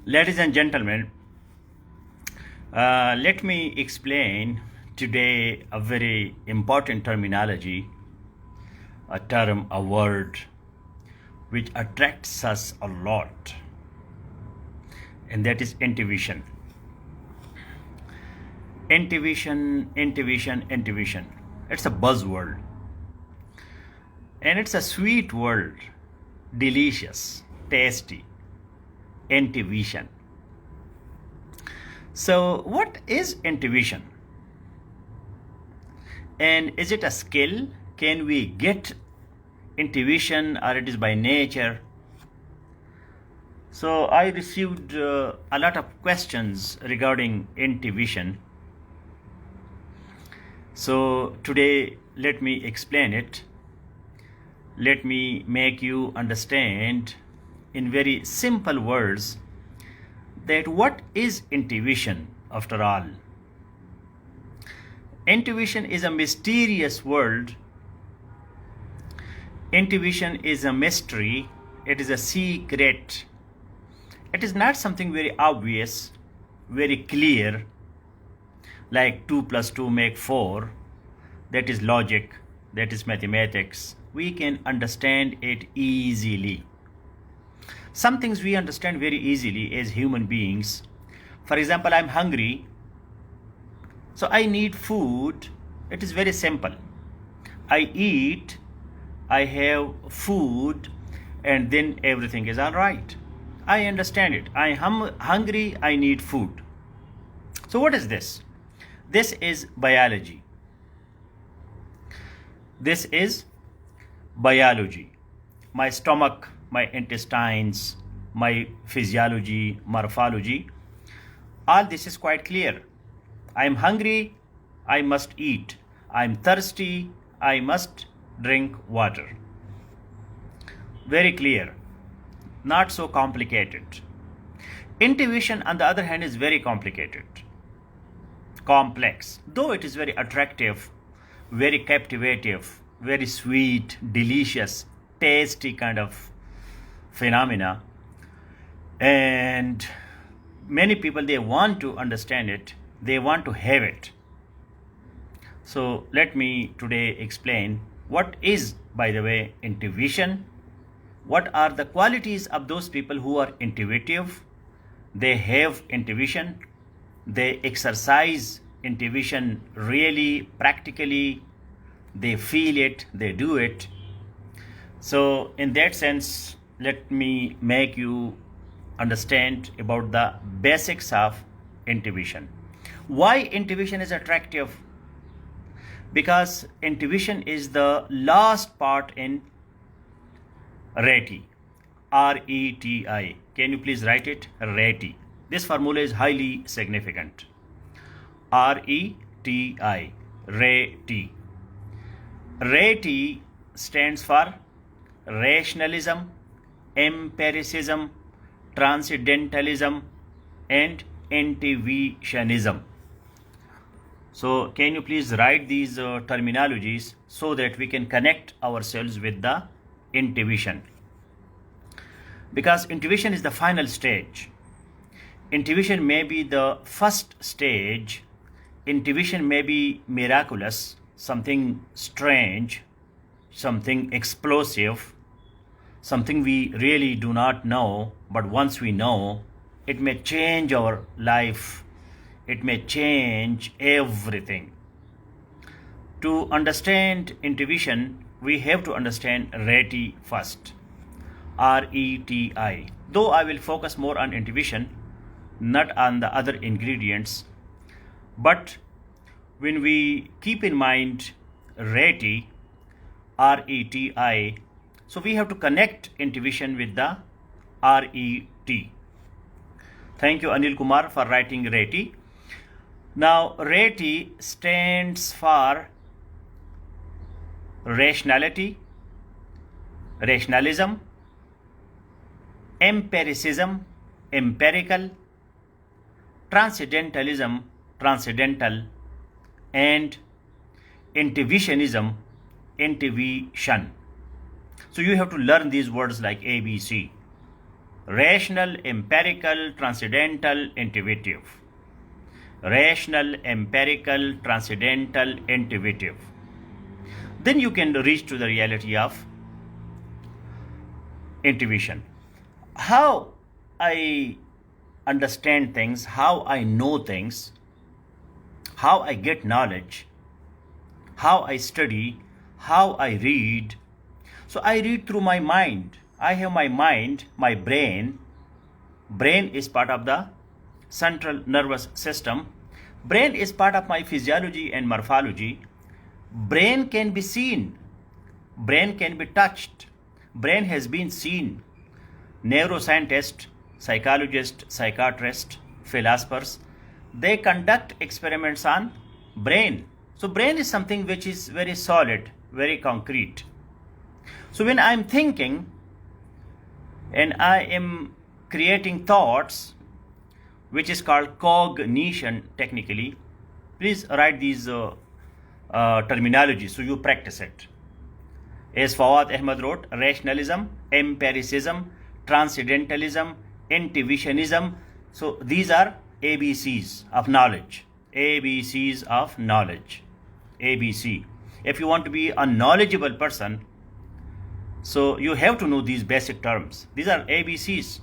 Ladies and gentlemen, let me explain today a very important terminology, a term, a word which attracts us a lot, and that is intuition. Intuition, intuition, intuition. It's a buzzword, and it's a sweet word, delicious, tasty, intuition. So, what is intuition? And is it a skill? Can we get intuition, or it is by nature? So, I received a lot of questions regarding intuition. So, today let me explain it. Let me make you understand in very simple words that what is intuition after all. Intuition is a mysterious world. Intuition is a mystery. It is a secret. It is not something very obvious, very clear, like 2 plus 2 make 4. That is logic, that is mathematics. We can understand it easily. Some things we understand very easily as human beings. For example, I'm hungry, so I need food. It is very simple. I eat, I have food, and then everything is all right. I understand it. I am hungry, I need food. So, what is this? This is biology. This is biology. My stomach, my intestines, my physiology, morphology, all this is quite clear. I am hungry, I must eat. I am thirsty, I must drink water. Very clear, not so complicated. Intuition, on the other hand, is very complicated, complex, though it is very attractive, very captivative, very sweet, delicious, tasty kind of phenomena. And many people, they want to understand it, they want to have it. So let me today explain what is, by the way, intuition. What are the qualities of those people who are intuitive? They have intuition, they exercise intuition really practically, they feel it, they do it. So in that sense, let me make you understand about the basics of intuition. Why intuition is attractive? Because intuition is the last part in RETI. RETI. Can you please write it? RETI. This formula is highly significant. RETI. RETI. RETI stands for rationalism, empiricism, transcendentalism, and intuitionism. So, can you please write these terminologies so that we can connect ourselves with the intuition? Because intuition is the final stage. Intuition may be the first stage. Intuition may be miraculous, something strange, something explosive, something we really do not know, but once we know, it may change our life, it may change everything. To understand intuition, we have to understand RETI first. RETI. Though I will focus more on intuition, not on the other ingredients, but when we keep in mind RETI, RETI, so we have to connect intuition with the RET. Thank you, Anil Kumar, for writing RETI. Now, RETI stands for rationality, rationalism, empiricism, empirical, transcendentalism, transcendental, and intuitionism, intuition. So you have to learn these words like ABC. rational, empirical, transcendental, intuitive. Rational, empirical, transcendental, intuitive. Then you can reach to the reality of intuition. How I understand things, how I know things, how I get knowledge, how I study, how I read. So I read through my mind. I have my mind, my brain. Brain is part of the central nervous system. Brain is part of my physiology and morphology. Brain can be seen. Brain can be touched. Brain has been seen. Neuroscientists, psychologists, psychiatrists, philosophers, they conduct experiments on brain. So brain is something which is very solid, very concrete. So when I'm thinking and I am creating thoughts, which is called cognition technically, please write these terminology so you practice it. As Fawad Ahmad wrote, rationalism, empiricism, transcendentalism, intuitionism. So these are ABCs of knowledge. ABCs of knowledge. ABC. If you want to be a knowledgeable person, so you have to know these basic terms. These are ABCs.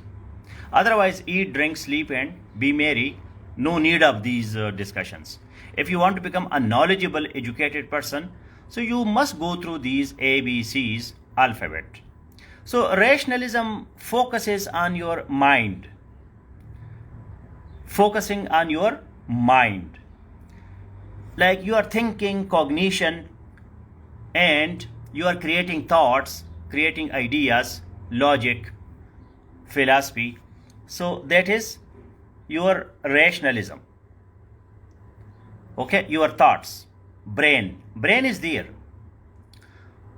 Otherwise, eat, drink, sleep, and be merry. No need of these discussions. If you want to become a knowledgeable, educated person, so you must go through these ABCs alphabet. So rationalism focuses on your mind. Focusing on your mind. Like you are thinking, cognition, and you are creating thoughts, creating ideas, logic, philosophy. So that is your rationalism. Okay, your thoughts, brain. Brain is there.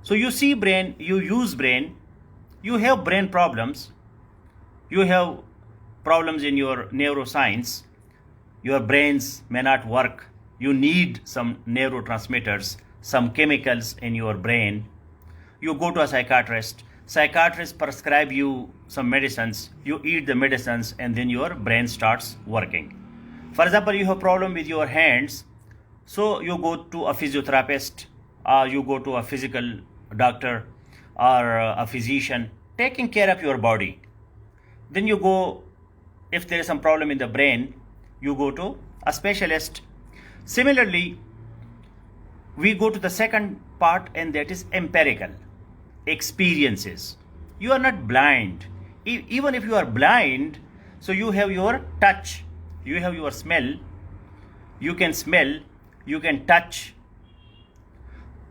So you see brain, you use brain, you have brain problems, you have problems in your neuroscience, your brains may not work, you need some neurotransmitters, some chemicals in your brain. You go to a psychiatrist, psychiatrist prescribe you some medicines, you eat the medicines and then your brain starts working. For example, you have problem with your hands, so you go to a physiotherapist, you go to a physical doctor or a physician taking care of your body. Then you go, if there is some problem in the brain, you go to a specialist. Similarly, we go to the second part, and that is empirical experiences. You are not blind. Even if you are blind, so you have your touch, you have your smell, you can smell, you can touch,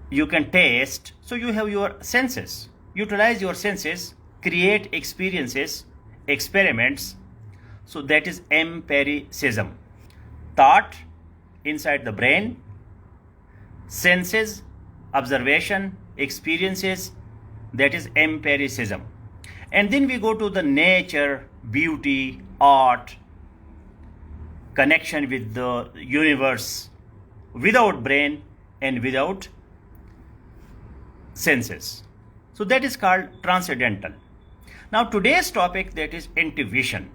you can taste. So you have your senses. Utilize your senses, create experiences, experiments. So that is empiricism. Thought inside the brain, senses, observation, experiences, that is empiricism. And then we go to the nature, beauty, art, connection with the universe, without brain and without senses. So that is called transcendental. Now today's topic, that is intuition.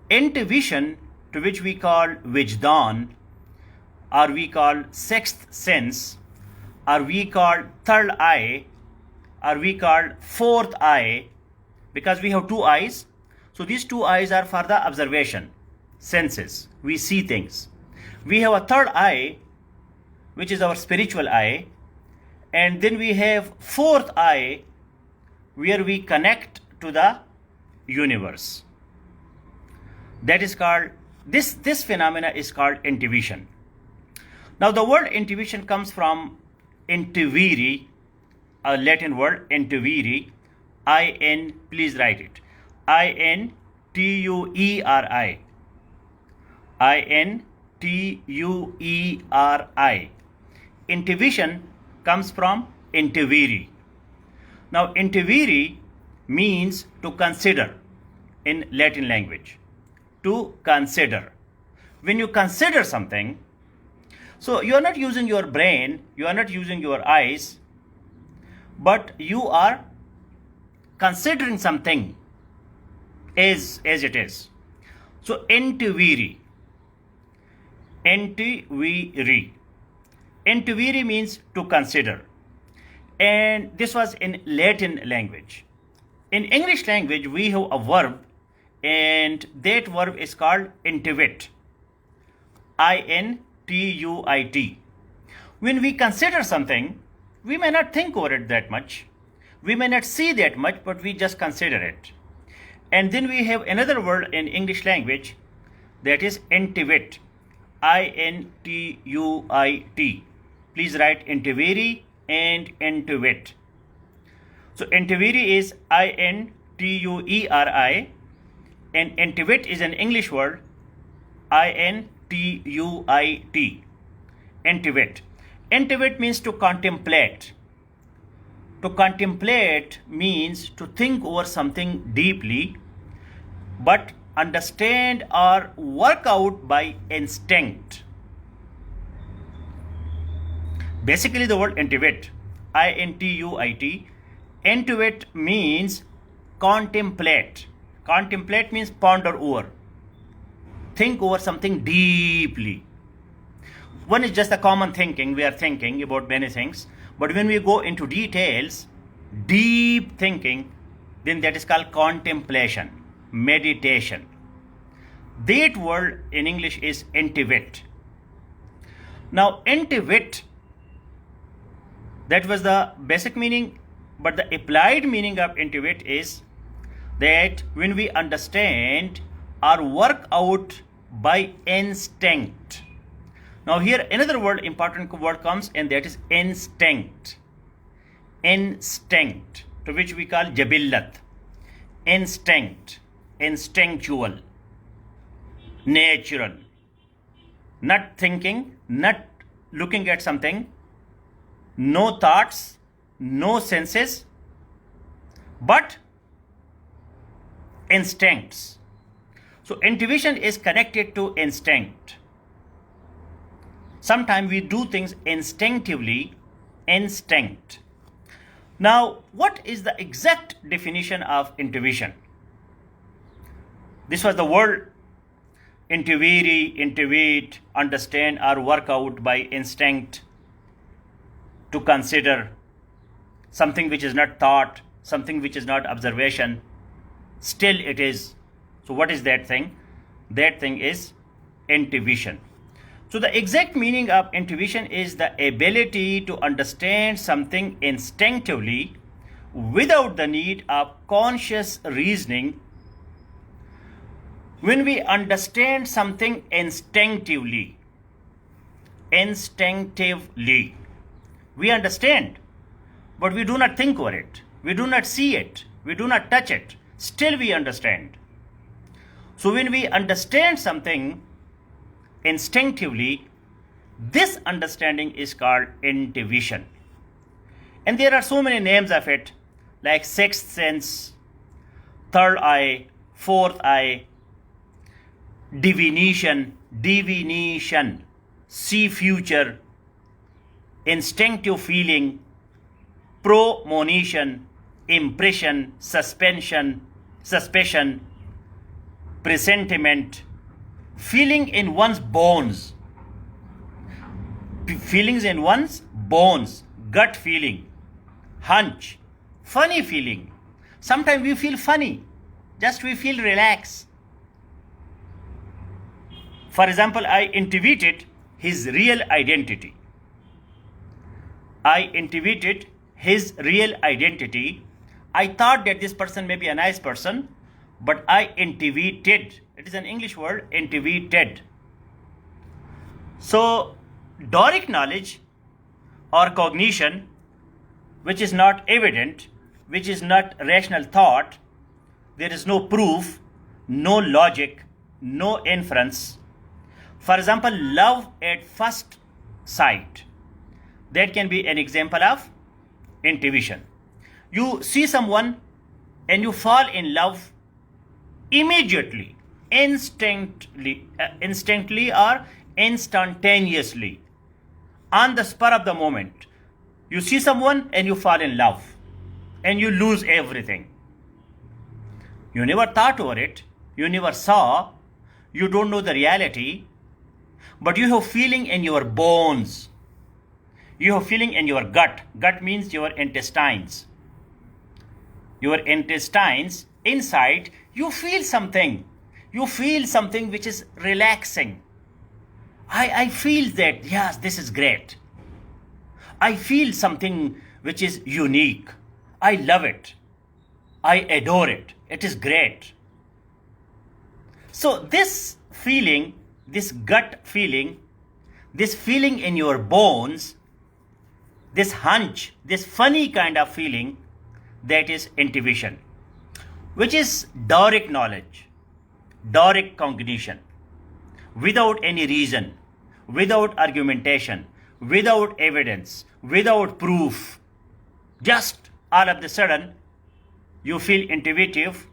Intuition, to which we call Vijdan, or we call sixth sense, or we call third eye, or we call fourth eye, because we have two eyes. So these two eyes are for the observation, senses. We see things. We have a third eye, which is our spiritual eye. And then we have fourth eye, where we connect to the universe. That is called, this phenomena is called intuition. Now the word intuition comes from intuere, a Latin word, intuere, I-N, please write it, I-N-T-U-E-R-I, I-N-T-U-E-R-I. Intuition comes from intuere. Now intuere means to consider in Latin language. To consider. When you consider something, so you are not using your brain, you are not using your eyes, but you are considering something. as it is. So intuere. Intuere. Intuere means to consider. And this was in Latin language. In English language, we have a verb, and that verb is called intuit. I-N-T-U-I-T. When we consider something, we may not think over it that much. We may not see that much, but we just consider it. And then we have another word in English language that is intuit. I-N-T-U-I-T. Please write intuere and intuit. So intuere is I-N-T-U-E-R-I, and intuit is an English word, I-N-T-U-I-T. Intuit. Intuit means to contemplate. To contemplate means to think over something deeply, but understand or work out by instinct. Basically, the word intuit, I-N-T-U-I-T, intuit means contemplate. Contemplate means ponder over. Think over something deeply. One is just a common thinking. We are thinking about many things. But when we go into details, deep thinking, then that is called contemplation, meditation. That word in English is intuit. Now, intuit, that was the basic meaning, but the applied meaning of intuit is that when we understand or work out by instinct. Now here another word, important word comes, and that is instinct. Instinct, to which we call jabillat. Instinct, instinctual, natural. Not thinking, not looking at something, no thoughts, no senses, but instincts. So intuition is connected to instinct. Sometimes we do things instinctively, instinct. Now, what is the exact definition of intuition? This was the word intuere, intuit, understand or work out by instinct, to consider something which is not thought, something which is not observation, still it is. So what is that thing? That thing is intuition. So the exact meaning of intuition is the ability to understand something instinctively without the need of conscious reasoning. When we understand something instinctively, we understand, but we do not think over it. We do not see it. We do not touch it. Still we understand. So when we understand something instinctively, this understanding is called intuition. And there are so many names of it, like sixth sense, third eye, fourth eye, divination, see future, instinctive feeling, premonition, impression, suspicion, presentiment, feeling in one's bones, gut feeling, hunch, funny feeling. Sometimes we feel funny, just we feel relaxed. For example, I intuited his real identity. I thought that this person may be a nice person, but I intuited. It is an English word, intuited. So, Doric knowledge or cognition, which is not evident, which is not rational thought, there is no proof, no logic, no inference. For example, love at first sight. That can be an example of intuition. You see someone and you fall in love immediately, instantly or instantaneously, on the spur of the moment. You see someone and you fall in love and you lose everything. You never thought over it. You never saw. You don't know the reality. But you have feeling in your bones. You have feeling in your gut. Gut means your intestines. Your intestines, inside, you feel something. You feel something which is relaxing. I feel that, yes, this is great. I feel something which is unique. I love it. I adore it. It is great. So this feeling, this gut feeling, this feeling in your bones, this hunch, this funny kind of feeling, that is intuition, which is direct knowledge, direct cognition, without any reason, without argumentation, without evidence, without proof. Just all of a sudden, you feel intuitive.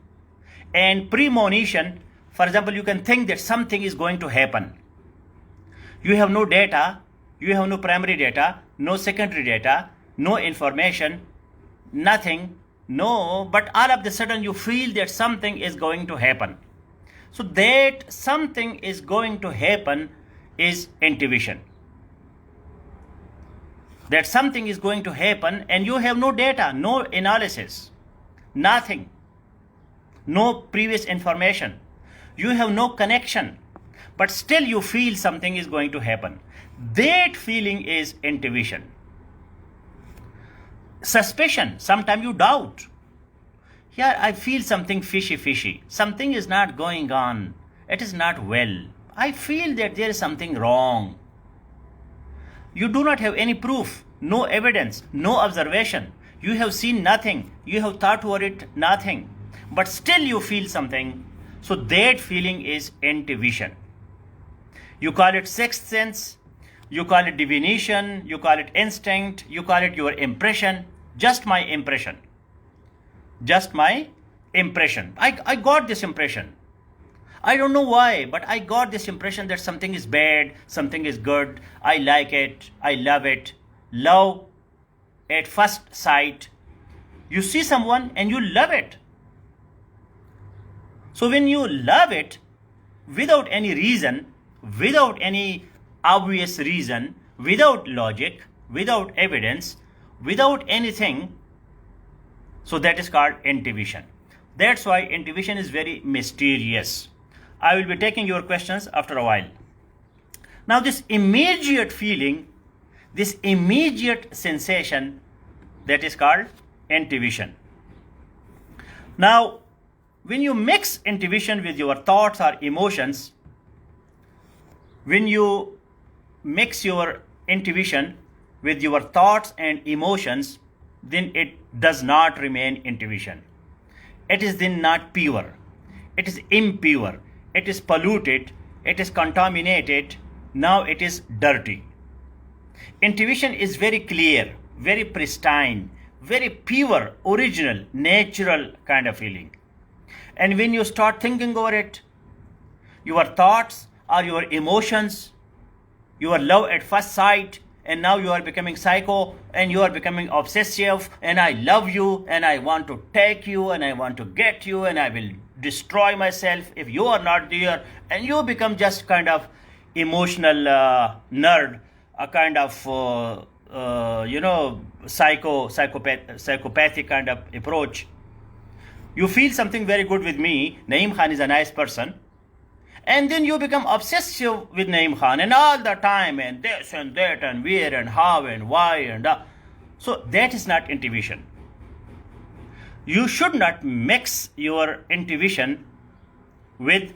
And premonition, for example, you can think that something is going to happen. You have no data, you have no primary data, no secondary data, no information, nothing, no, but all of a sudden you feel that something is going to happen. So that something is going to happen is intuition. That something is going to happen and you have no data, no analysis, nothing, no previous information. You have no connection, but still you feel something is going to happen. That feeling is intuition. Suspicion, sometimes you doubt. Yeah, I feel something fishy. Something is not going on. It is not well. I feel that there is something wrong. You do not have any proof, no evidence, no observation. You have seen nothing. You have thought over it, nothing. But still you feel something. So that feeling is intuition. You call it sixth sense. You call it divination. You call it instinct. You call it your impression. Just my impression. Just my impression. I got this impression. I don't know why, but I got this impression that something is bad, something is good. I like it. I love it. Love at first sight. You see someone and you love it. So when you love it without any reason, without any obvious reason, without logic, without evidence, without anything, so that is called intuition. That's why intuition is very mysterious. I will be taking your questions after a while. Now this immediate feeling, this immediate sensation, that is called intuition. Now, when you mix intuition with your thoughts or emotions, when you mix your intuition with your thoughts and emotions, then it does not remain intuition. It is then not pure. It is impure. It is polluted. It is contaminated. Now it is dirty. Intuition is very clear, very pristine, very pure, original, natural kind of feeling. And when you start thinking over it, your thoughts or your emotions, your love at first sight, and now you are becoming psycho and you are becoming obsessive, and I love you and I want to take you and I want to get you and I will destroy myself if you are not there, and you become just kind of emotional nerd, a kind of psychopathic kind of approach. You feel something very good with me, Naeem Khan is a nice person, and then you become obsessive with Naeem Khan and all the time and this and that and where and how and why and so that is not intuition. You should not mix your intuition with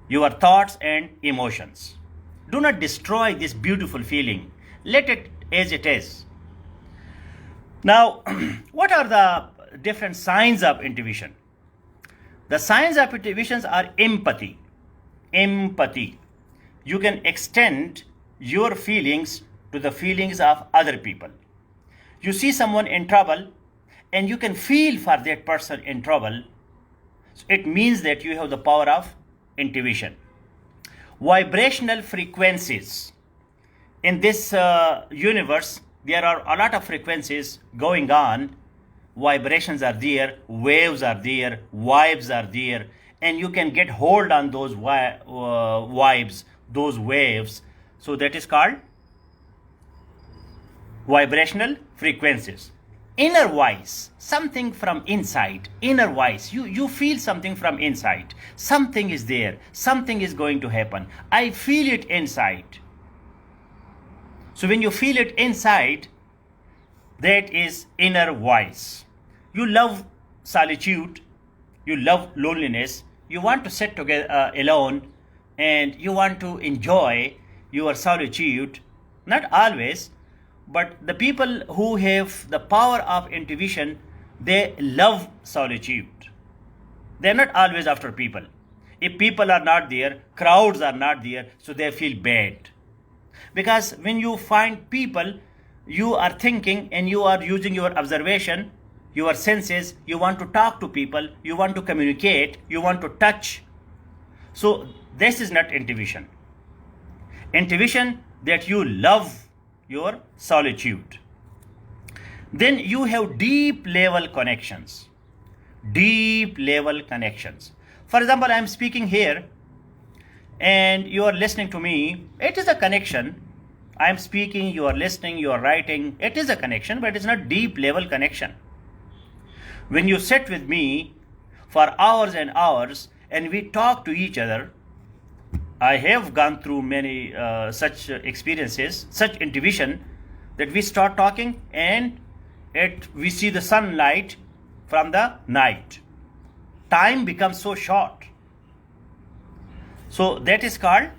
your thoughts and emotions. Do not destroy this beautiful feeling. Let it as it is. Now, what are the different signs of intuition? The signs of intuition are empathy. Empathy. You can extend your feelings to the feelings of other people. You see someone in trouble and you can feel for that person in trouble. So it means that you have the power of intuition. Vibrational frequencies. In this universe, there are a lot of frequencies going on, vibrations are there, waves are there, vibes are there, and you can get hold on those vibes, those waves. So that is called vibrational frequencies. Inner voice, something from inside. Inner voice, you feel something from inside. Something is there, something is going to happen. I feel it inside. So when you feel it inside, that is inner voice. You love solitude, you love loneliness, you want to sit together alone, and you want to enjoy your solitude. Not always, but the people who have the power of intuition, they love solitude. They're not always after people. If people are not there, crowds are not there, so they feel bad. Because when you find people, you are thinking and you are using your observation, your senses, you want to talk to people, you want to communicate, you want to touch. So this is not intuition. Intuition, that you love your solitude. Then you have deep level connections. Deep level connections. For example, I am speaking here and you are listening to me. It is a connection. I am speaking, you are listening, you are writing. It is a connection, but it is not deep level connection. When you sit with me for hours and hours and we talk to each other, I have gone through many such experiences, such intuition, that we start talking and we see the sunlight from the night. Time becomes so short. So that is called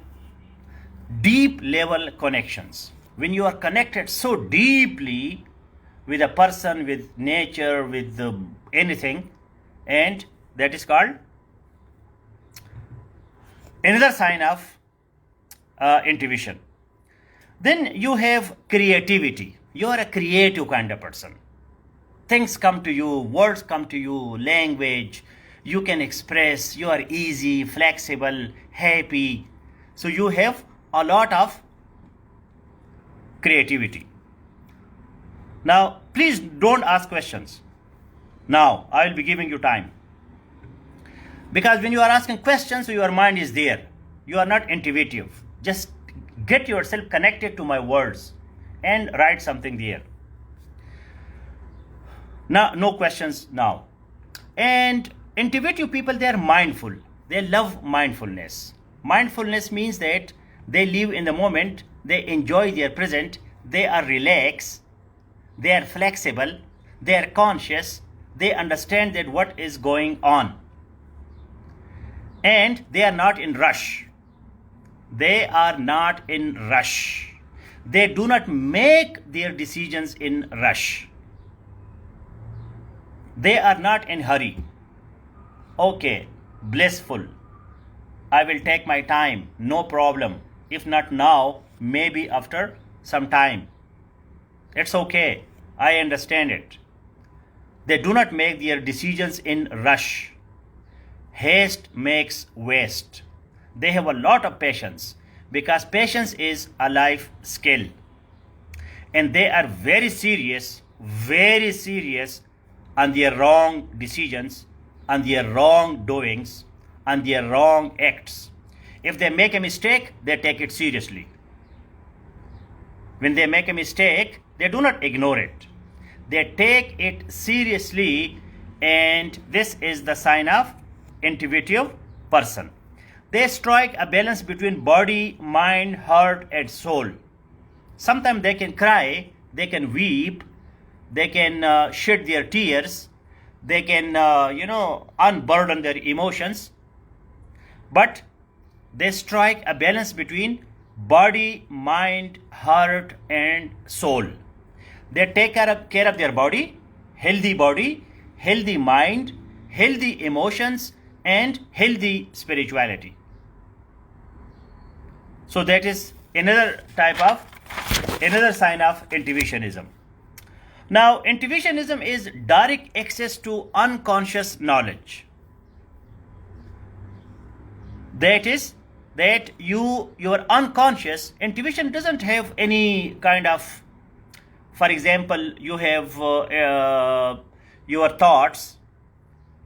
deep level connections. When you are connected so deeply with a person, with nature, with anything, and that is called another sign of intuition. Then you have creativity. You are a creative kind of person. Things come to you, words come to you, language, you can express, you are easy, flexible, happy. So you have a lot of creativity. Now, please don't ask questions. Now, I will be giving you time. Because when you are asking questions, your mind is there. You are not intuitive. Just get yourself connected to my words and write something there. Now, no questions now. And intuitive people, they are mindful. They love mindfulness. Mindfulness means that they live in the moment, they enjoy their present, they are relaxed, they are flexible, they are conscious, they understand that what is going on. And they are not in rush. They are not in rush. They do not make their decisions in rush. They are not in hurry. Okay, blissful. I will take my time, no problem. If not now, maybe after some time. It's okay. I understand it. They do not make their decisions in rush. Haste makes waste. They have a lot of patience because patience is a life skill. And they are very serious on their wrong decisions, on their wrong doings, on their wrong acts. If they make a mistake, they take it seriously. When they make a mistake, they do not ignore it. They take it seriously, and this is the sign of intuitive person. They strike a balance between body, mind, heart, and soul. Sometimes they can cry, they can weep, they can shed their tears, they can, unburden their emotions. But they strike a balance between body, mind, heart, and soul. They take care of their body, healthy mind, healthy emotions, and healthy spirituality. So that is another sign of intuitionism. Now, intuitionism is direct access to unconscious knowledge. That is, that your unconscious, intuition doesn't have any kind of, for example, you have your thoughts,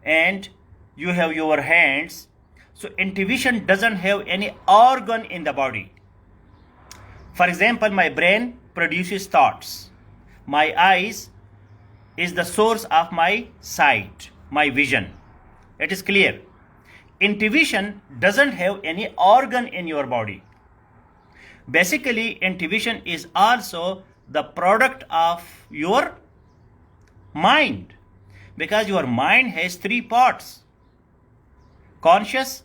and you have your hands. So intuition doesn't have any organ in the body. For example, my brain produces thoughts. My eyes is the source of my sight, my vision. It is clear. Intuition doesn't have any organ in your body. Basically, intuition is also the product of your mind, because your mind has three parts: conscious,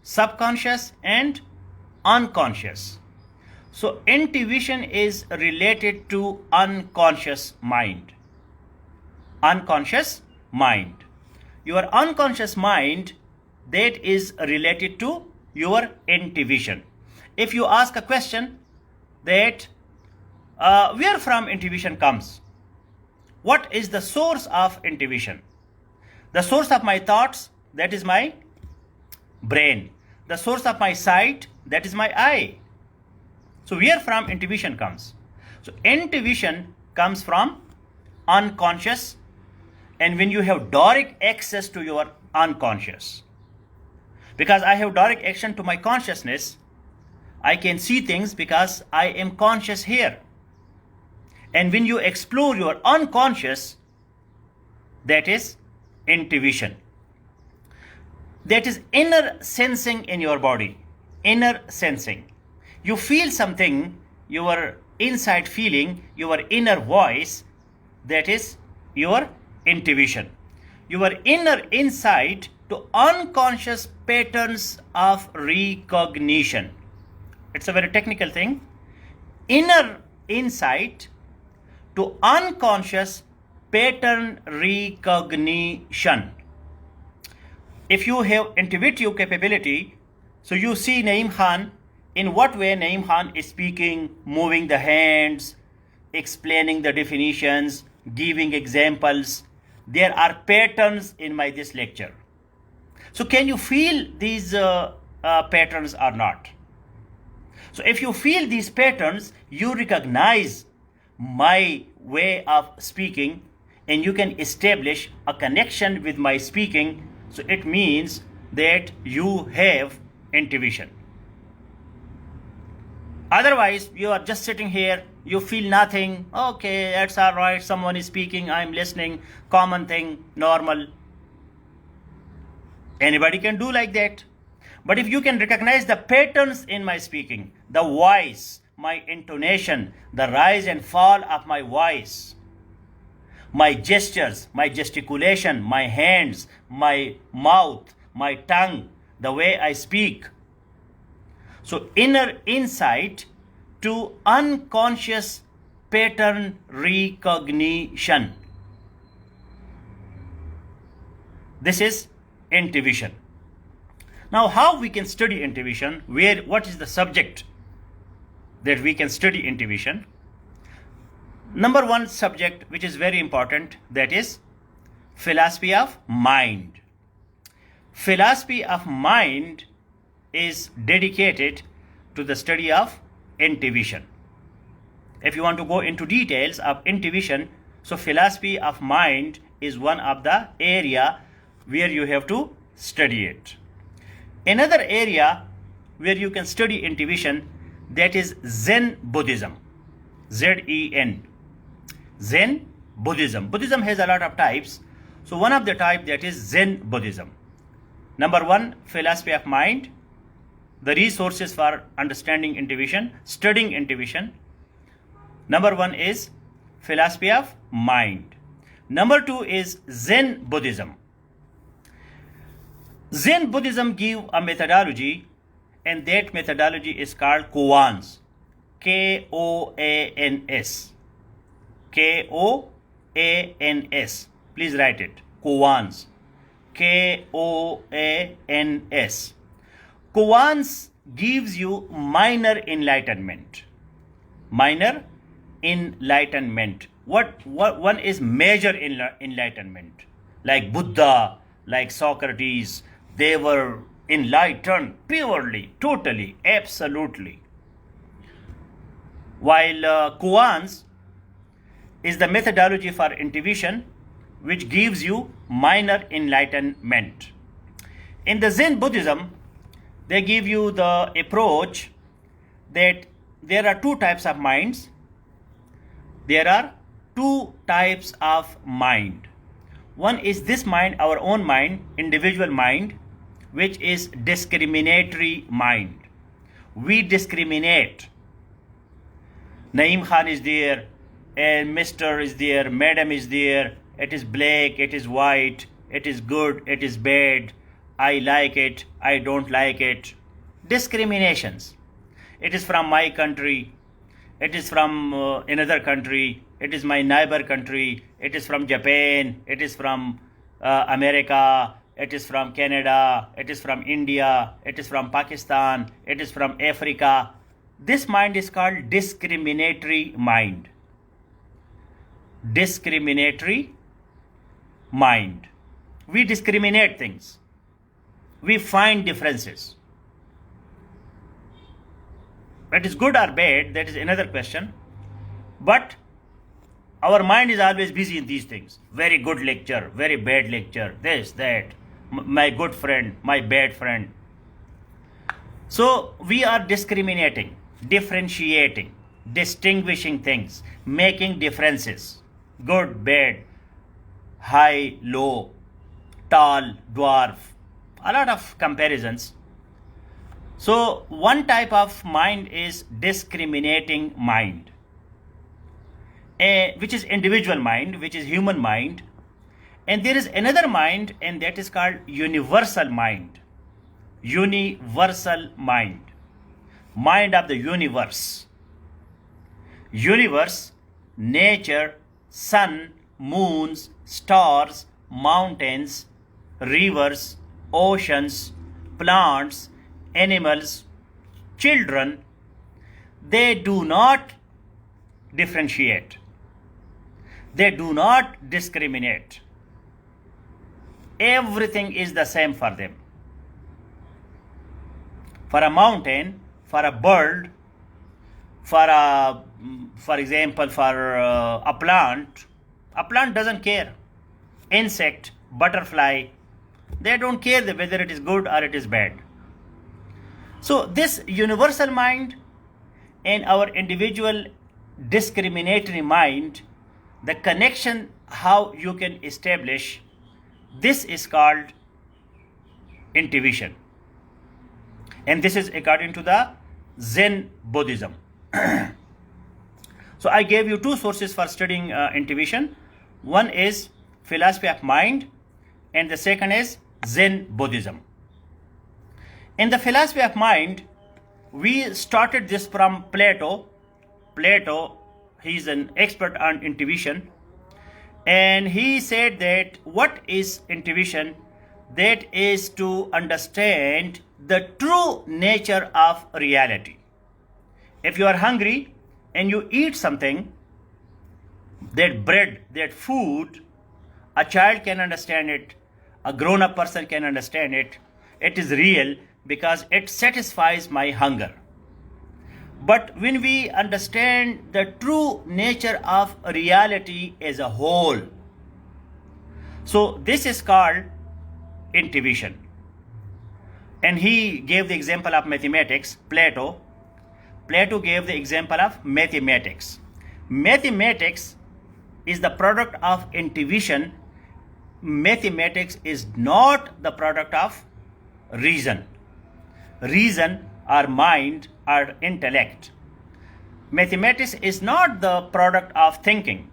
subconscious, and unconscious. So intuition is related to unconscious mind. Unconscious mind. Your unconscious mind, that is related to your intuition. If you ask a question that where from intuition comes, what is the source of intuition? The source of my thoughts, that is my brain. The source of my sight, that is my eye. So where from intuition comes? So intuition comes from unconscious, and when you have direct access to your unconscious. Because I have direct action to my consciousness, I can see things because I am conscious here. And when you explore your unconscious, that is intuition. That is inner sensing in your body. Inner sensing. You feel something, your inside feeling, your inner voice, that is your intuition. Your inner insight to unconscious patterns of recognition. It's a very technical thing. Inner insight to unconscious pattern recognition. If you have intuitive capability, so you see Naeem Khan, in what way Naeem Khan is speaking, moving the hands, explaining the definitions, giving examples. There are patterns in this lecture. So can you feel these patterns or not? So if you feel these patterns, you recognize my way of speaking, and you can establish a connection with my speaking. So it means that you have intuition. Otherwise, you are just sitting here, you feel nothing. Okay, that's all right. Someone is speaking, I'm listening. Common thing, normal. Anybody can do like that. But if you can recognize the patterns in my speaking, the voice, my intonation, the rise and fall of my voice, my gestures, my gesticulation, my hands, my mouth, my tongue, the way I speak. So inner insight to unconscious pattern recognition. This is intuition. Now, how we can study intuition? What is the subject that we can study intuition? Number one subject, which is very important, that is philosophy of mind. Philosophy of mind is dedicated to the study of intuition. If you want to go into details of intuition, so philosophy of mind is one of the area where you have to study it. Another area where you can study intuition, that is Zen Buddhism. Z-E-N. Zen Buddhism. Buddhism has a lot of types. So one of the type, that is Zen Buddhism. Number one, philosophy of mind. The resources for understanding intuition, studying intuition. Number one is philosophy of mind. Number two is Zen Buddhism. Zen Buddhism give a methodology, and that methodology is called Koans. K-O-A-N-S. K-O-A-N-S. Please write it. Koans. K-O-A-N-S. Koans gives you minor enlightenment. Minor enlightenment. What one is major enlightenment? Like Buddha, like Socrates, they were enlightened purely, totally, absolutely. While Koans is the methodology for intuition, which gives you minor enlightenment. In the Zen Buddhism, they give you the approach that there are two types of minds. There are two types of mind. One is this mind, our own mind, individual mind, which is discriminatory mind. We discriminate. Naeem Khan is there, and Mr. is there, Madam is there, it is black, it is white, it is good, it is bad, I like it, I don't like it. Discriminations. It is from my country, it is from another country, it is my neighbor country, it is from Japan, it is from America, it is from Canada, it is from India, it is from Pakistan, it is from Africa. This mind is called discriminatory mind. Discriminatory mind. We discriminate things. We find differences. That is good or bad, that is another question. But our mind is always busy in these things. Very good lecture, very bad lecture, this, that, my good friend, my bad friend. So we are discriminating, differentiating, distinguishing things, making differences. Good, bad, high, low, tall, dwarf, a lot of comparisons. So one type of mind is discriminating mind, which is individual mind, which is human mind. And there is another mind, and that is called universal mind. Universal mind. Mind of the universe. Universe, nature, sun, moons, stars, mountains, rivers, oceans, plants, animals, children, they do not differentiate. They do not discriminate. Everything is the same for them. For a mountain, for a bird, for example, for a plant doesn't care. Insect, butterfly, they don't care whether it is good or it is bad. So this universal mind and our individual discriminatory mind, the connection how you can establish, this is called intuition. And this is according to the Zen Buddhism. So I gave you two sources for studying intuition. One is philosophy of mind, and the second is Zen Buddhism. In the philosophy of mind, we started this from Plato. Plato, he is an expert on intuition, and he said that what is intuition? That is to understand the true nature of reality. If you are hungry and you eat something, that bread, that food, a child can understand it, a grown-up person can understand it. It is real because it satisfies my hunger. But when we understand the true nature of reality as a whole, so this is called intuition. And he gave the example of mathematics, Plato. Plato gave the example of mathematics. Mathematics is the product of intuition. Mathematics is not the product of reason. Reason or mind or intellect. Mathematics is not the product of thinking.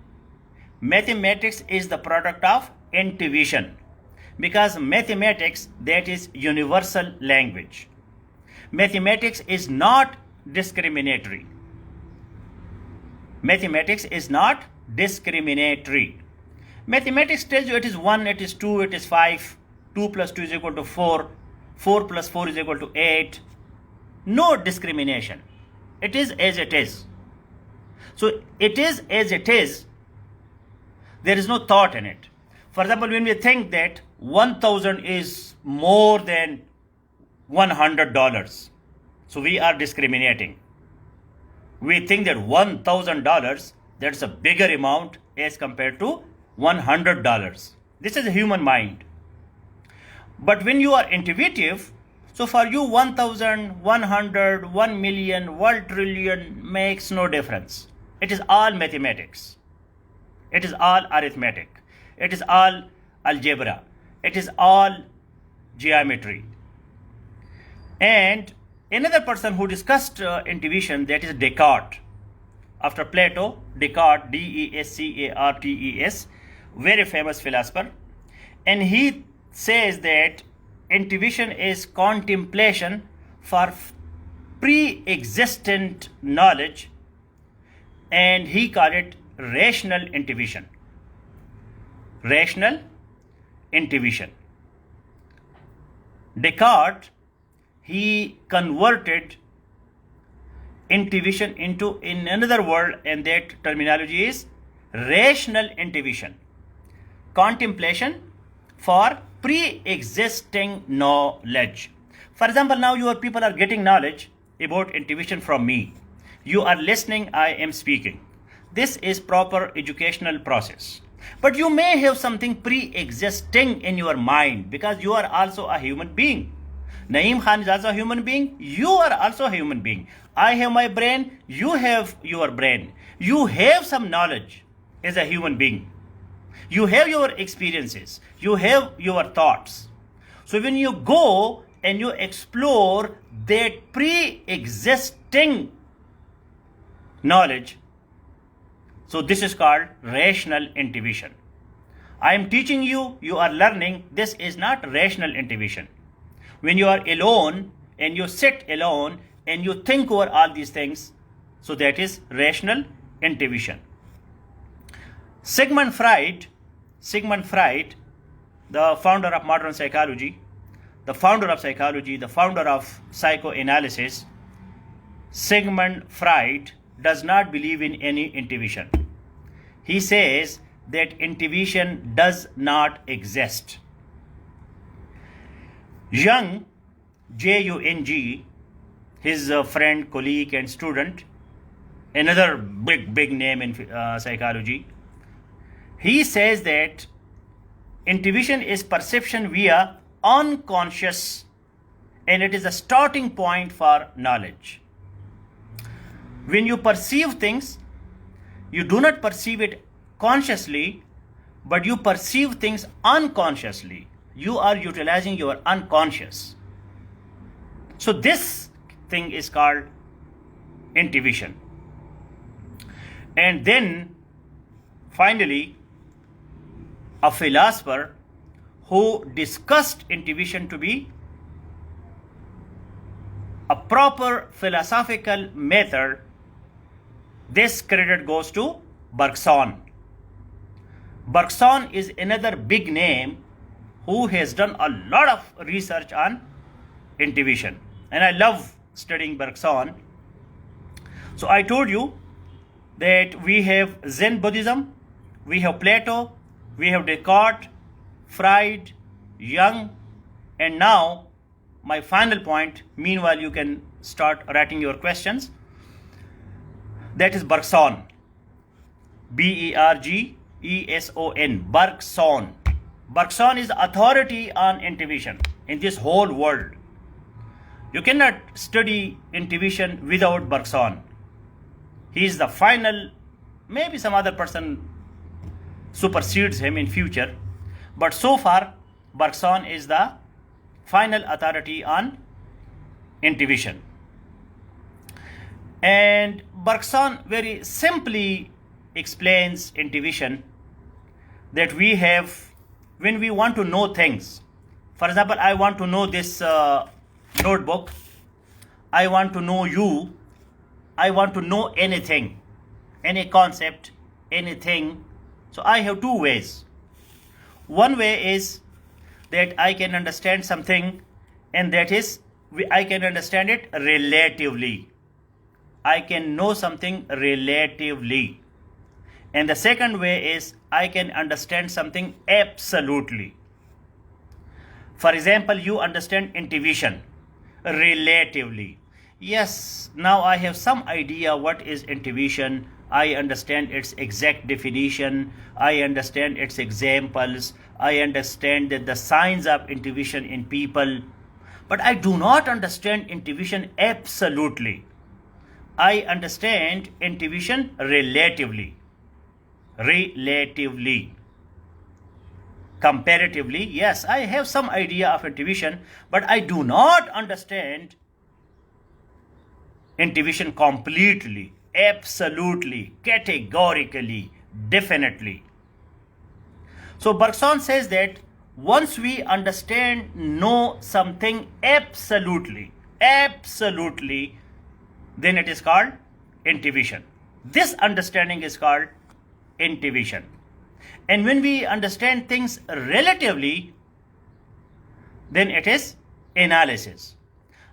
Mathematics is the product of intuition. Because mathematics, that is universal language. Mathematics is not discriminatory. Mathematics is not discriminatory. Mathematics tells you it is 1, it is 2, it is 5, 2 plus 2 is equal to 4, 4 plus 4 is equal to 8. No discrimination. It is as it is. So it is as it is. There is no thought in it. For example, when we think that 1,000 is more than $100, so we are discriminating. We think that $1,000, that's a bigger amount as compared to $100. This is a human mind. But when you are intuitive, so for you 1,000, 100, 1 million, 1 trillion makes no difference. It is all mathematics. It is all arithmetic. It is all algebra. It is all geometry. And another person who discussed intuition, that is Descartes. After Plato, Descartes, Descartes, very famous philosopher. And he says that intuition is contemplation for pre-existent knowledge, and he called it rational intuition. Rational intuition. Descartes, he converted intuition into in another word, and that terminology is rational intuition. Contemplation for pre-existing knowledge. For example, now your people are getting knowledge about intuition from me. You are listening, I am speaking. This is proper educational process. But you may have something pre-existing in your mind because you are also a human being. Naeem Khan is also a human being. You are also a human being. I have my brain. You have your brain. You have some knowledge as a human being. You have your experiences. You have your thoughts. So when you go and you explore that pre-existing knowledge, so this is called rational intuition. I am teaching you, you are learning. This is not rational intuition. When you are alone and you sit alone and you think over all these things, so that is rational intuition. Sigmund Freud, the founder of modern psychology, the founder of psychoanalysis, Sigmund Freud does not believe in any intuition. He says that intuition does not exist. Jung, Jung, his friend, colleague and student, another big name in psychology, he says that intuition is perception via unconscious, and it is a starting point for knowledge. When you perceive things, you do not perceive it consciously, but you perceive things unconsciously. You are utilizing your unconscious. So this thing is called intuition. And then finally, a philosopher who discussed intuition to be a proper philosophical method, this credit goes to Bergson. Bergson is another big name who has done a lot of research on intuition. And I love studying Bergson. So I told you that we have Zen Buddhism, we have Plato, we have Descartes, Freud, Jung, and now my final point, meanwhile you can start writing your questions, that is Bergson. Bergson. Bergson. Bergson is the authority on intuition in this whole world. You cannot study intuition without Bergson. He is the final, maybe some other person supersedes him in future, but so far Bergson is the final authority on intuition. And Bergson very simply explains intuition that we have when we want to know things. For example, I want to know this notebook. I want to know you. I want to know anything, any concept, anything. So I have two ways. One way is that I can understand something, and that is I can understand it relatively. I can know something relatively. And the second way is I can understand something absolutely. For example, you understand intuition relatively. Yes, now I have some idea what is intuition, I understand its exact definition, I understand its examples, I understand that the signs of intuition in people, but I do not understand intuition absolutely. I understand intuition relatively. Relatively. Comparatively, yes, I have some idea of intuition, but I do not understand intuition completely, absolutely, categorically, definitely. So Bergson says that once we understand, know something absolutely, then it is called intuition. This understanding is called intuition. And when we understand things relatively, then it is analysis.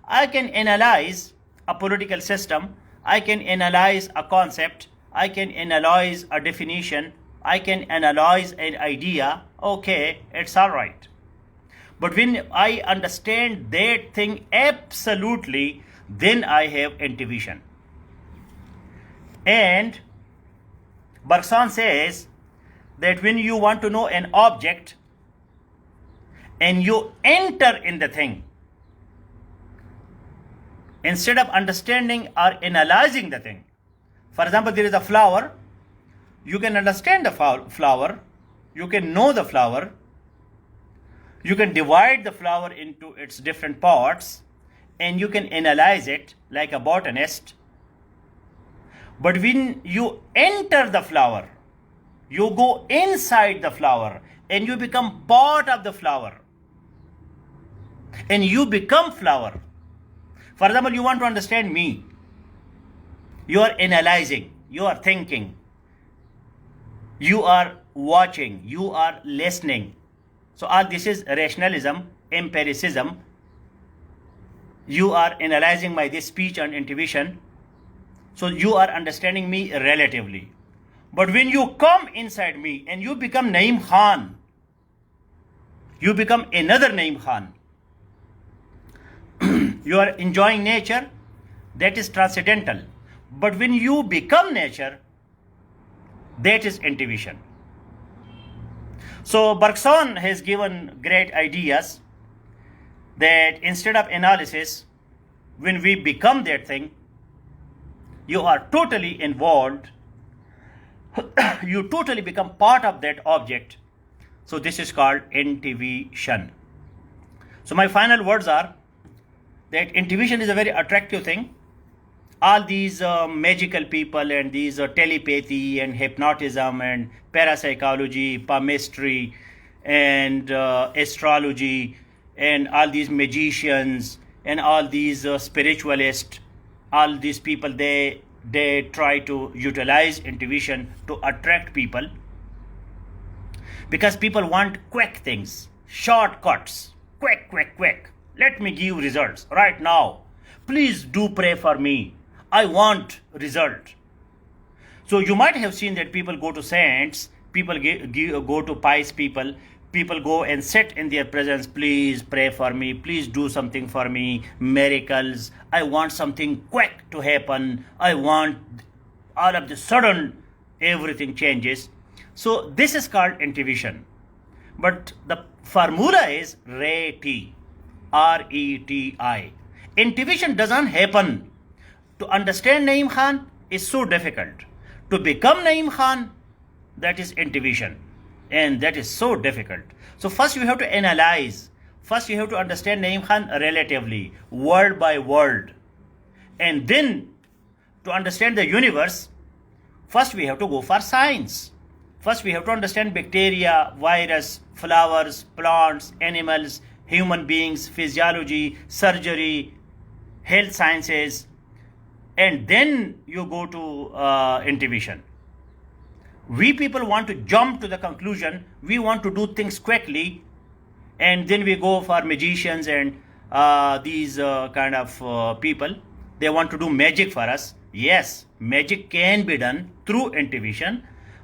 I can analyze a political system, I can analyze a concept, I can analyze a definition, I can analyze an idea. Okay, it's all right. But when I understand that thing absolutely, then I have intuition. And Bergson says that when you want to know an object and you enter in the thing, instead of understanding or analyzing the thing. For example, there is a flower, you can understand the flower, you can know the flower, you can divide the flower into its different parts, and you can analyze it like a botanist. But when you enter the flower, you go inside the flower and you become part of the flower and you become flower. For example, you want to understand me, you are analyzing, you are thinking, you are watching, you are listening. So all this is rationalism, empiricism. You are analyzing my this speech and intuition. So you are understanding me relatively. But when you come inside me and you become Naeem Khan, you become another Naeem Khan. You are enjoying nature, that is transcendental. But when you become nature, that is intuition. So Bergson has given great ideas that instead of analysis, when we become that thing, you are totally involved, you totally become part of that object. So this is called intuition. So my final words are that intuition is a very attractive thing. All these magical people and these telepathy and hypnotism and parapsychology, palmistry and astrology and all these magicians and all these spiritualists, all these people, they try to utilize intuition to attract people because people want quick things, shortcuts, quick. Let me give results right now. Please do pray for me. I want result. So you might have seen that people go to saints, people go to pious people go and sit in their presence. Please pray for me. Please do something for me. Miracles. I want something quick to happen. I want all of the sudden everything changes. So this is called intuition. But the formula is RETI. RETI. Intuition doesn't happen. To understand Naeem Khan is so difficult. To become Naeem Khan, that is intuition. And that is so difficult. So first you have to analyze. First you have to understand Naeem Khan relatively, word by word. And then to understand the universe, first we have to go for science. First we have to understand bacteria, virus, flowers, plants, animals, human beings, physiology, surgery, health sciences, and then you go to intuition. We people want to jump to the conclusion, we want to do things quickly, and then we go for magicians and these kind of people. They want to do magic for us. Yes, magic can be done through intuition,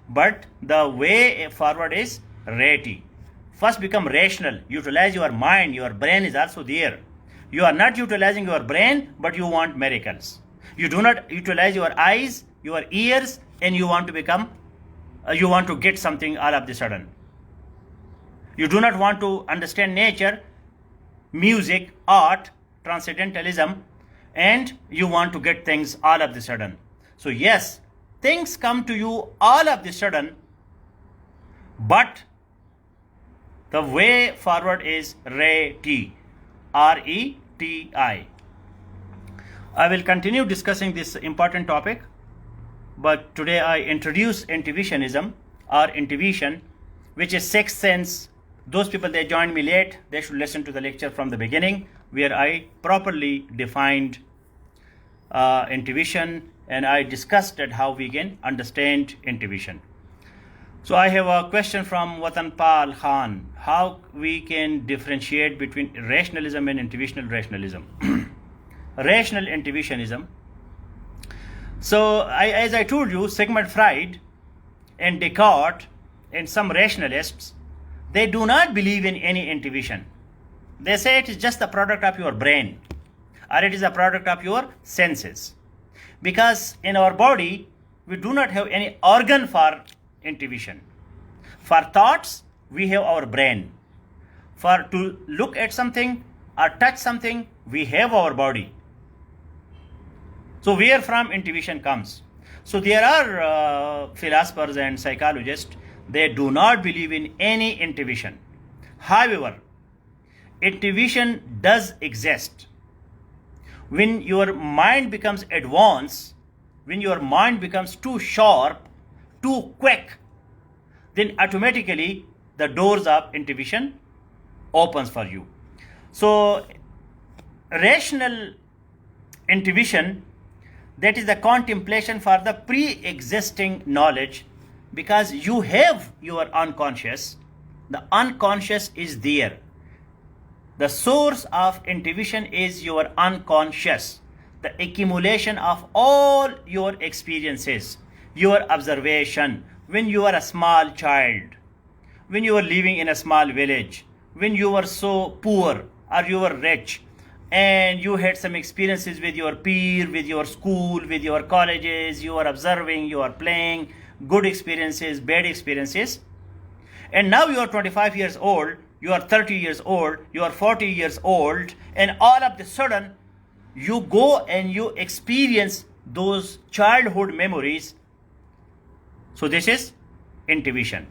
but the way forward is RETI. First become rational, utilize your mind, your brain is also there. You are not utilizing your brain, but you want miracles. You do not utilize your eyes, your ears, and you want to become, you want to get something all of the sudden. You do not want to understand nature, music, art, transcendentalism, and you want to get things all of the sudden. So yes, things come to you all of the sudden, but the way forward is RETI, RETI. I will continue discussing this important topic, but today I introduce intuitionism or intuition, which is sixth sense. Those people that joined me late, they should listen to the lecture from the beginning, where I properly defined intuition, and I discussed at how we can understand intuition. So I have a question from Watanpal Khan. How we can differentiate between rationalism and intuitional rationalism? Rational intuitionism. So as I told you, Sigmund Freud and Descartes and some rationalists, they do not believe in any intuition. They say it is just the product of your brain, or it is a product of your senses. Because in our body, we do not have any organ for intuition. For thoughts, we have our brain. For to look at something or touch something, we have our body. So where from intuition comes? So there are philosophers and psychologists, they do not believe in any intuition. However, intuition does exist. When your mind becomes advanced, when your mind becomes too sharp, too quick, then automatically the doors of intuition opens for you. So rational intuition, that is the contemplation for the pre-existing knowledge, because you have your unconscious. The unconscious is there. The source of intuition is your unconscious, the accumulation of all your experiences, your observation. When you are a small child, when you were living in a small village, when you were so poor or you were rich, and you had some experiences with your peer, with your school, with your colleges, you are observing, you are playing, good experiences, bad experiences. And now you are 25 years old, you are 30 years old, you are 40 years old, and all of a sudden, you go and you experience those childhood memories. So this is intuition.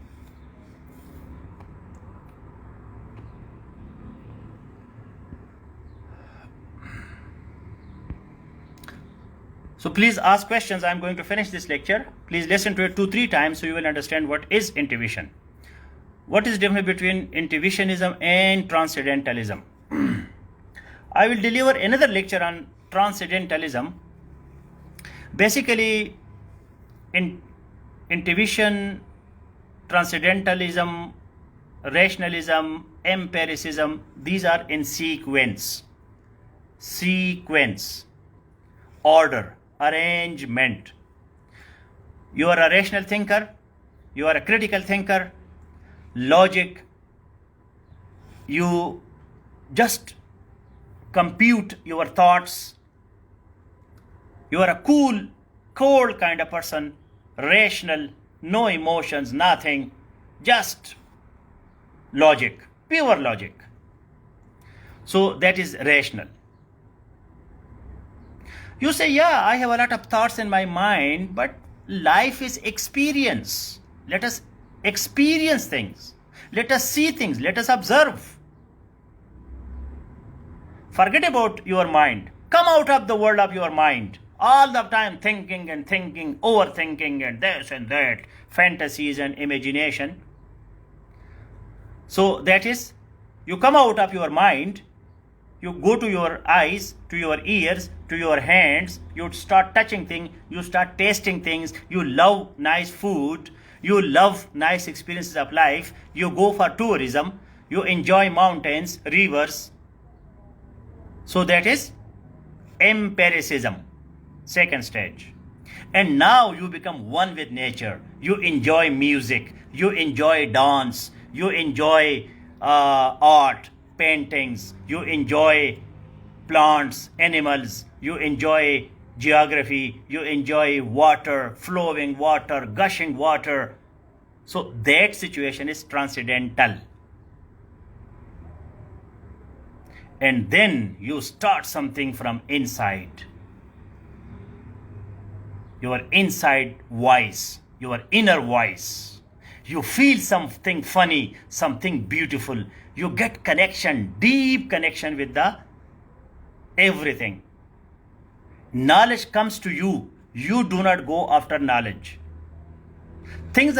So please ask questions. I'm going to finish this lecture. Please listen to it 2-3 times so you will understand what is intuition. What is the difference between intuitionism and transcendentalism? I will deliver another lecture on transcendentalism. Basically, intuition, transcendentalism, rationalism, empiricism, these are in sequence. Sequence, order, arrangement. You are a rational thinker, you are a critical thinker, logic, you just compute your thoughts. You are a cool, cold kind of person, rational, no emotions, nothing, just logic, pure logic. So that is rational. You say, yeah, I have a lot of thoughts in my mind, but life is experience. Let us experience things. Let us see things. Let us observe. Forget about your mind. Come out of the world of your mind. All the time thinking and thinking, overthinking and this and that, fantasies and imagination. So that is, you come out of your mind, you go to your eyes, to your ears, to your hands, you start touching things, you start tasting things, you love nice food, you love nice experiences of life, you go for tourism, you enjoy mountains, rivers. So that is empiricism, second stage. And now you become one with nature. You enjoy music, you enjoy dance, you enjoy art, paintings, you enjoy plants, animals, you enjoy geography, you enjoy water, flowing water, gushing water. So that situation is transcendental. And then you start something from inside. Your inside voice, your inner voice. You feel something funny, something beautiful. You get connection, deep connection with the everything. Knowledge comes to you. You do not go after knowledge. Things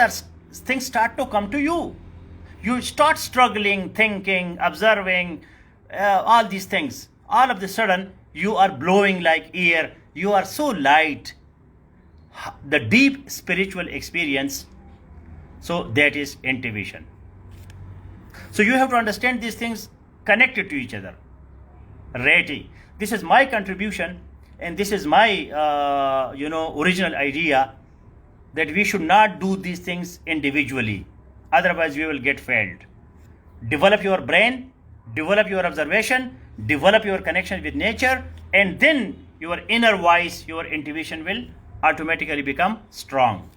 start to come to you. You start struggling, thinking, observing, all these things. All of a sudden, you are blowing like air. You are so light. The deep spiritual experience. So that is intuition. So you have to understand these things connected to each other. Ready. This is my contribution, and this is my original idea, that we should not do these things individually. Otherwise, we will get failed. Develop your brain, develop your observation, develop your connection with nature, and then your inner voice, your intuition will automatically become strong.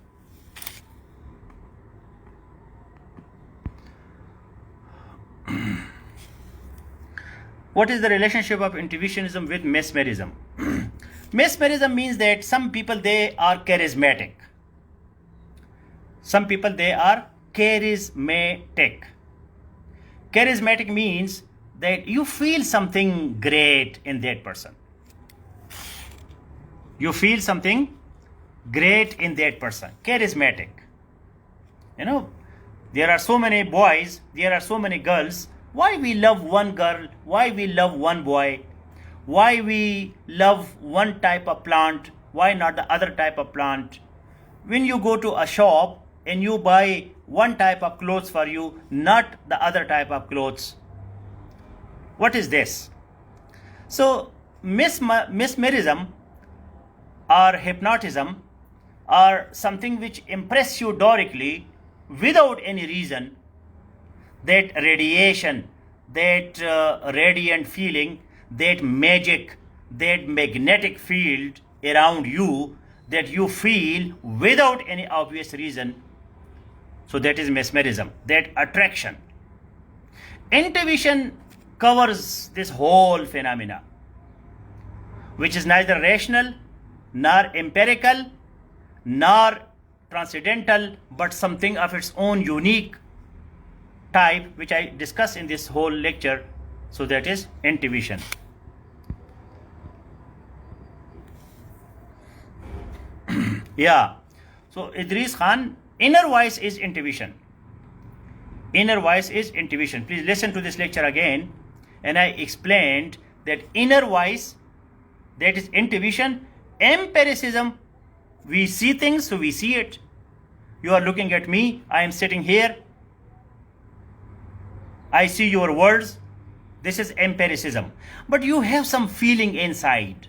What is the relationship of intuitionism with mesmerism? Mesmerism means that some people, they are charismatic. Some people, they are charismatic. Charismatic means that you feel something great in that person. You feel something great in that person. Charismatic. There are so many boys, there are so many girls. Why we love one girl? Why we love one boy? Why we love one type of plant? Why not the other type of plant? When you go to a shop and you buy one type of clothes for you, not the other type of clothes. What is this? So mesmerism or hypnotism or something which impress you directly without any reason, that radiation, that radiant feeling, that magic, that magnetic field around you that you feel without any obvious reason. So that is mesmerism, that attraction. Intuition covers this whole phenomena, which is neither rational, nor empirical, nor transcendental, but something of its own unique type, which I discuss in this whole lecture. So that is intuition. Yeah. So Idris Khan, inner voice is intuition. Inner voice is intuition. Please listen to this lecture again. And I explained that inner voice, that is intuition. Empiricism, we see things, so we see it. You are looking at me, I am sitting here. I see your words. This is empiricism. But you have some feeling inside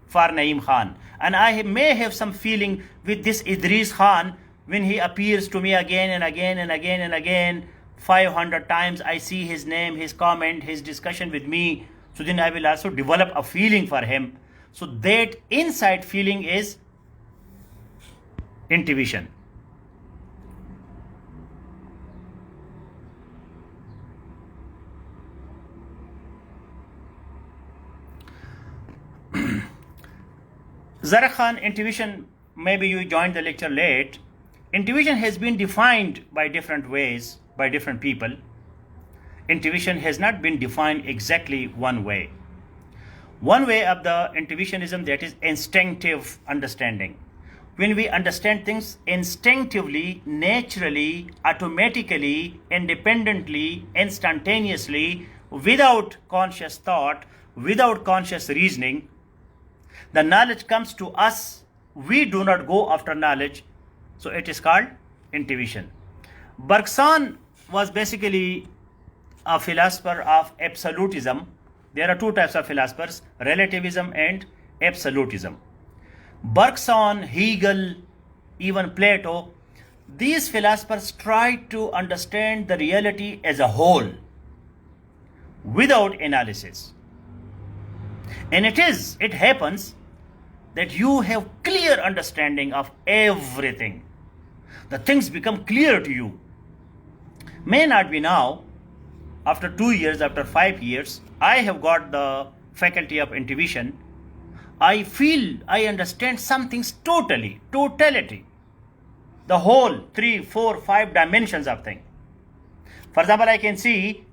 for Naeem Khan. And I may have some feeling with this Idris Khan when he appears to me again and again and again and again. 500 times I see his name, his comment, his discussion with me. So then I will also develop a feeling for him. So that inside feeling is intuition. Zara Khan, intuition, maybe you joined the lecture late. Intuition has been defined by different ways, by different people. Intuition has not been defined exactly one way. One way of the intuitionism, that is instinctive understanding. When we understand things instinctively, naturally, automatically, independently, instantaneously, without conscious thought, without conscious reasoning, the knowledge comes to us. We do not go after knowledge. So it is called intuition. Bergson was basically a philosopher of absolutism. There are two types of philosophers, relativism and absolutism. Bergson, Hegel, even Plato, these philosophers tried to understand the reality as a whole without analysis. And it happens that you have clear understanding of everything. The things become clear to you. May not be now, after 2 years, after 5 years, I have got the faculty of intuition. I feel I understand some things totally, totality. The whole 3, 4, 5 dimensions of thing. For example, I can see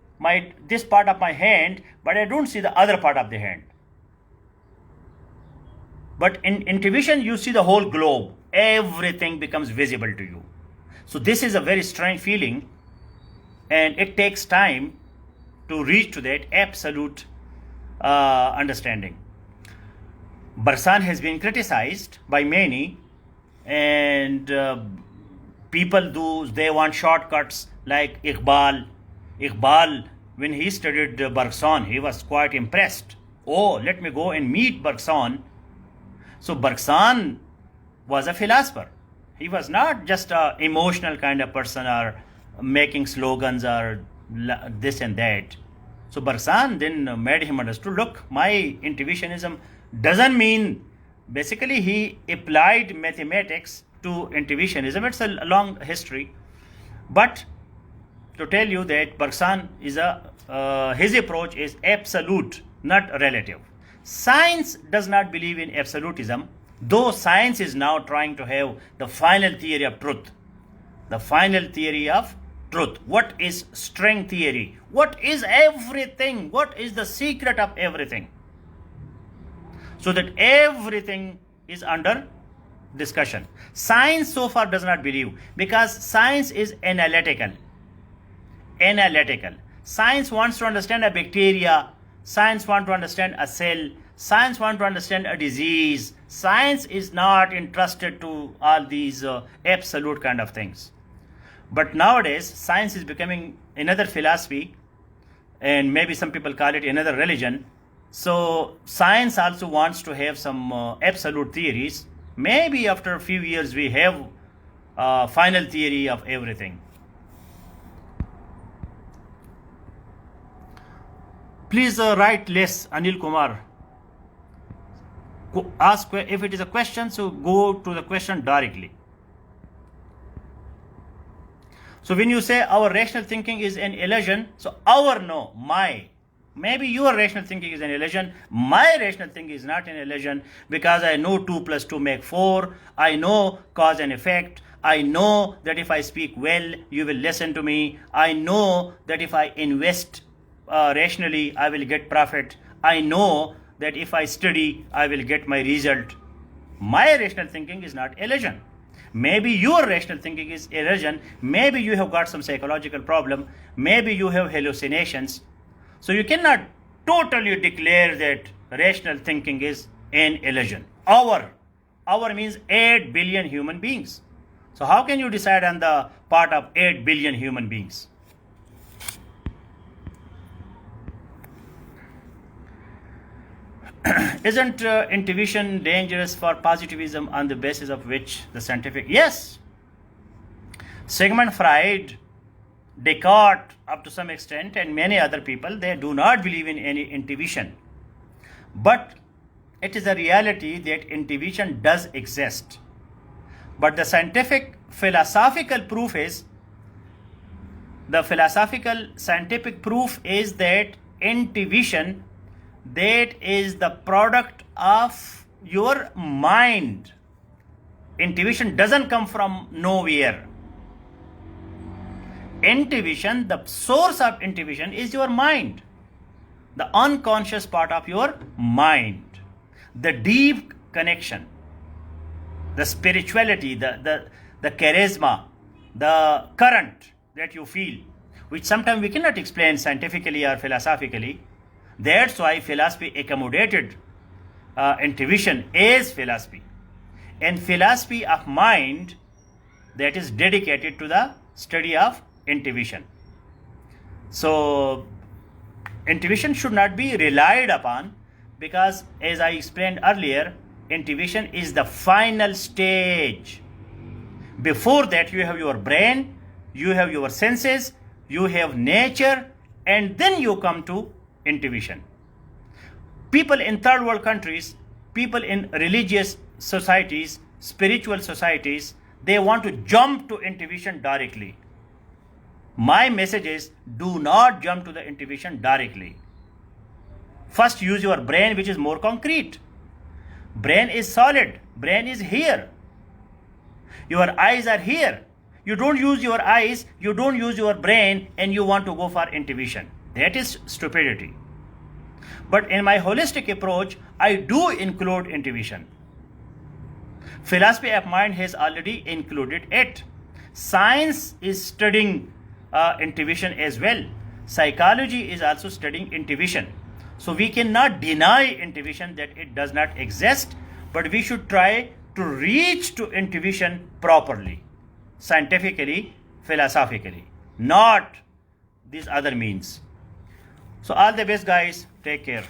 this part of my hand, but I don't see the other part of the hand. But in intuition, you see the whole globe. Everything becomes visible to you. So this is a very strange feeling, and it takes time to reach to that absolute understanding. Barsan has been criticized by many, and people they want shortcuts like Iqbal. Iqbal, when he studied Bergson, he was quite impressed. Oh, let me go and meet Bergson. So Bergson was a philosopher. He was not just an emotional kind of person or making slogans or this and that. So Bergson then made him understood, look, my intuitionism doesn't mean, basically he applied mathematics to intuitionism. It's a long history. But to tell you that Bergson is his approach is absolute, not relative. Science does not believe in absolutism, though science is now trying to have the final theory of truth. The final theory of truth. What is string theory? What is everything? What is the secret of everything? So that everything is under discussion. Science so far does not believe, because science is analytical. Analytical. Science wants to understand a bacteria. Science wants to understand a cell. Science wants to understand a disease. Science is not interested to all these absolute kind of things. But nowadays, science is becoming another philosophy, and maybe some people call it another religion. So science also wants to have some absolute theories. Maybe after a few years we have final theory of everything. Please write less, Anil Kumar. Ask if it is a question, so go to the question directly. So when you say our rational thinking is an illusion, so my. Maybe your rational thinking is an illusion. My rational thinking is not an illusion, because I know 2 plus 2 make 4. I know cause and effect. I know that if I speak well, you will listen to me. I know that if I invest rationally, I will get profit. I know that if I study, I will get my result. My rational thinking is not illusion. Maybe your rational thinking is illusion. Maybe you have got some psychological problem. Maybe you have hallucinations. So you cannot totally declare that rational thinking is an illusion. Our means 8 billion human beings. So how can you decide on the part of 8 billion human beings? Isn't intuition dangerous for positivism on the basis of which the scientific... Yes. Sigmund Freud, Descartes, up to some extent, and many other people, they do not believe in any intuition. But it is a reality that intuition does exist. But the scientific proof is that intuition, that is the product of your mind. Intuition doesn't come from nowhere. Intuition, the source of intuition is your mind, the unconscious part of your mind, the deep connection, the spirituality, the charisma, the current that you feel, which sometimes we cannot explain scientifically or philosophically. That's why philosophy accommodated intuition as philosophy. And philosophy of mind, that is dedicated to the study of intuition. So intuition should not be relied upon, because as I explained earlier, intuition is the final stage. Before that, you have your brain, you have your senses, you have nature, and then you come to intuition. People in third world countries, people in religious societies, spiritual societies, they want to jump to intuition directly. My message is, do not jump to the intuition directly. First use your brain, which is more concrete. Brain is solid. Brain is here. Your eyes are here. You don't use your eyes, you don't use your brain, and you want to go for intuition. That is stupidity. But in my holistic approach, I do include intuition. Philosophy of mind has already included it. Science is studying intuition as well. Psychology is also studying intuition. So we cannot deny intuition, that it does not exist, but we should try to reach to intuition properly, scientifically, philosophically, not these other means. So all the best, guys. Take care.